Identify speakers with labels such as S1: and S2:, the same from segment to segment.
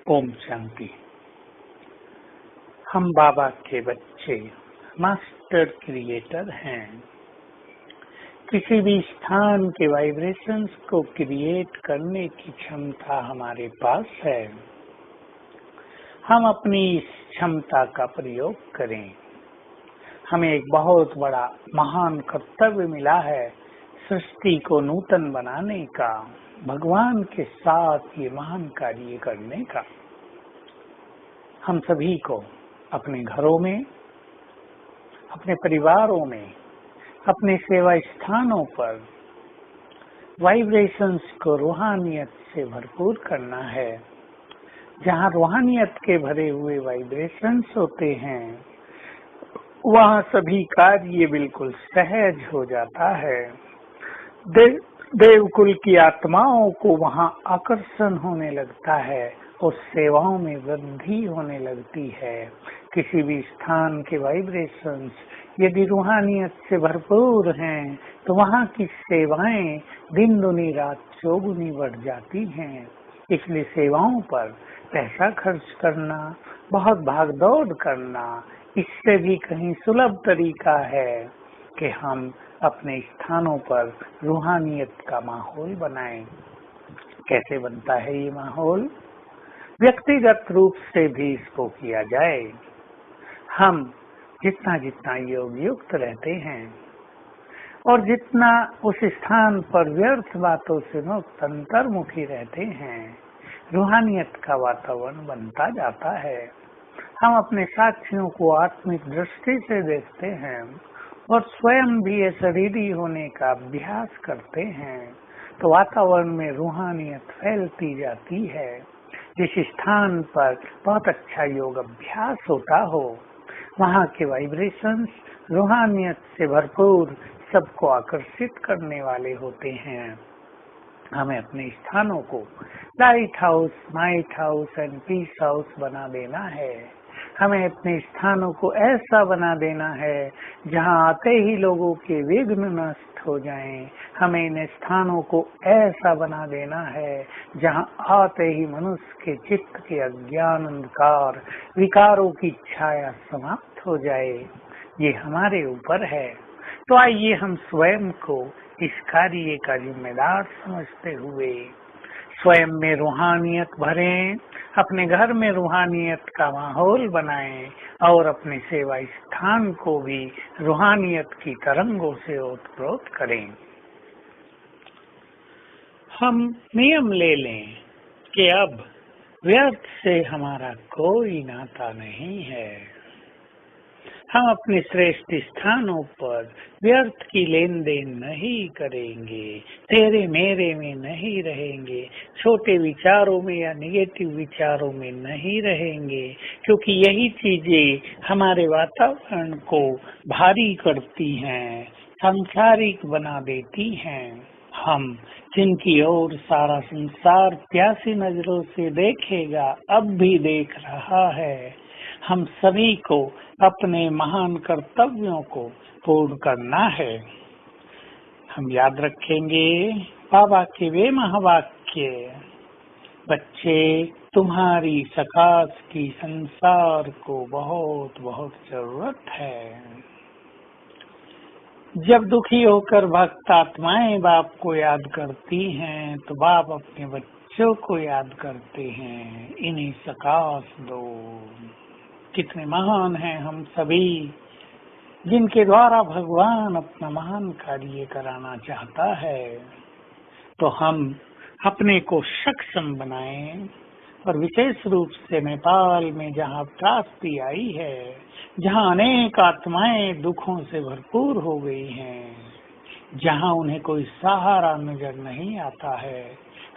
S1: ओम शांति। हम बाबा के बच्चे मास्टर क्रिएटर हैं। किसी भी स्थान के वाइब्रेशंस को क्रिएट करने की क्षमता हमारे पास है। हम अपनी इस क्षमता का प्रयोग करें। हमें एक बहुत बड़ा महान कर्तव्य मिला है, सृष्टि को नूतन बनाने का, भगवान के साथ ये महान कार्य करने का। हम सभी को अपने घरों में, अपने परिवारों में, अपने सेवा स्थानों पर वाइब्रेशंस को रूहानियत से भरपूर करना है। जहाँ रूहानियत के भरे हुए वाइब्रेशंस होते हैं, वहाँ सभी कार्य बिल्कुल सहज हो जाता है। देवकुल की आत्माओं को वहाँ आकर्षण होने लगता है और सेवाओं में वृद्धि होने लगती है। किसी भी स्थान के वाइब्रेशंस यदि रूहानियत से भरपूर हैं, तो वहाँ की सेवाएं दिन दुनी रात चौगुनी बढ़ जाती हैं। इसलिए सेवाओं पर पैसा खर्च करना, बहुत भागदौड़ करना, इससे भी कहीं सुलभ तरीका है कि हम अपने स्थानों पर रूहानियत का माहौल बनाएं। कैसे बनता है ये माहौल? व्यक्तिगत रूप से भी इसको किया जाए। हम जितना जितना योग युक्त रहते हैं और जितना उस स्थान पर व्यर्थ बातों से मुक्त अंतर्मुखी रहते हैं, रूहानियत का वातावरण बनता जाता है। हम अपने साथियों को आत्मिक दृष्टि से देखते हैं और स्वयं भी शरीरी होने का अभ्यास करते हैं, तो वातावरण में रूहानियत फैलती जाती है। जिस स्थान पर बहुत अच्छा योग अभ्यास होता हो, वहाँ के वाइब्रेशंस रूहानियत से भरपूर सबको आकर्षित करने वाले होते हैं। हमें अपने स्थानों को light house, might house and peace house बना देना है। हमें अपने स्थानों को ऐसा बना देना है जहां आते ही लोगों के विघ्न नष्ट हो जाएं। हमें इन स्थानों को ऐसा बना देना है जहां आते ही मनुष्य के चित्त के अज्ञान, अंधकार, विकारों की छाया समाप्त हो जाए। ये हमारे ऊपर है। तो आइए हम स्वयं को इस कार्य का जिम्मेदार समझते हुए स्वयं में रूहानियत भरें, अपने घर में रूहानियत का माहौल बनाएं और अपने सेवा स्थान को भी रूहानियत की तरंगों से ओतप्रोत करें। हम नियम ले लें कि अब व्यर्थ से हमारा कोई नाता नहीं है। हम अपने श्रेष्ठ स्थानों पर व्यर्थ की लेन देन नहीं करेंगे, तेरे मेरे में नहीं रहेंगे, छोटे विचारों में या निगेटिव विचारों में नहीं रहेंगे, क्योंकि यही चीजें हमारे वातावरण को भारी करती हैं, सांसारिक बना देती हैं। हम जिनकी ओर सारा संसार प्यासी नजरों से देखेगा, अब भी देख रहा है, हम सभी को अपने महान कर्तव्यों को पूर्ण करना है। हम याद रखेंगे बाबा के वे महावाक्य, बच्चे तुम्हारी सकाश की संसार को बहुत बहुत जरूरत है। जब दुखी होकर भक्त आत्माएं बाप को याद करती हैं, तो बाप अपने बच्चों को याद करते हैं, इन्हें सकाश दो। कितने महान हैं हम सभी, जिनके द्वारा भगवान अपना महान कार्य कराना चाहता है। तो हम अपने को सक्षम बनाएं और विशेष रूप से नेपाल में जहाँ त्रासदी आई है, जहाँ अनेक आत्माएं दुखों से भरपूर हो गई हैं, जहाँ उन्हें कोई सहारा नजर नहीं आता है,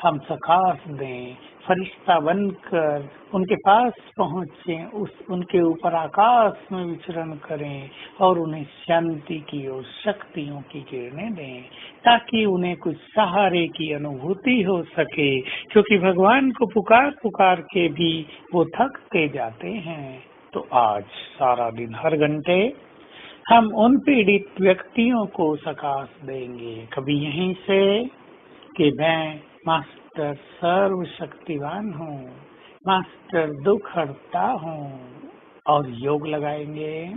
S1: हम सकाश दें, फरिश्ता बनकर उनके पास पहुँचे, उनके ऊपर आकाश में विचरण करें और उन्हें शांति की और शक्तियों की किरणें दें, ताकि उन्हें कुछ सहारे की अनुभूति हो सके, क्योंकि भगवान को पुकार पुकार के भी वो थकते जाते हैं। तो आज सारा दिन हर घंटे हम उन पीड़ित व्यक्तियों को सकाश देंगे, कभी यहीं से कि मैं मास्टर सर्वशक्तिवान हूँ, मास्टर दुख हरता हूँ, और योग लगाएंगे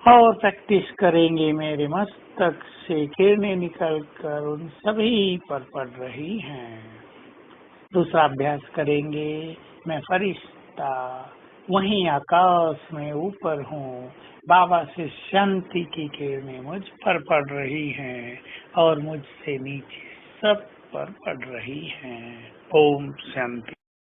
S1: और प्रैक्टिस करेंगे। मेरे मस्तक से किरणें निकलकर उन सभी पर पड़ रही हैं। दूसरा अभ्यास करेंगे, मैं फरिश्ता वहीं आकाश में ऊपर हूँ, बाबा से शांति की किरणें मुझ पर पड़ रही हैं और मुझसे नीचे सब पर पड़ रही हैं। ओम शांति।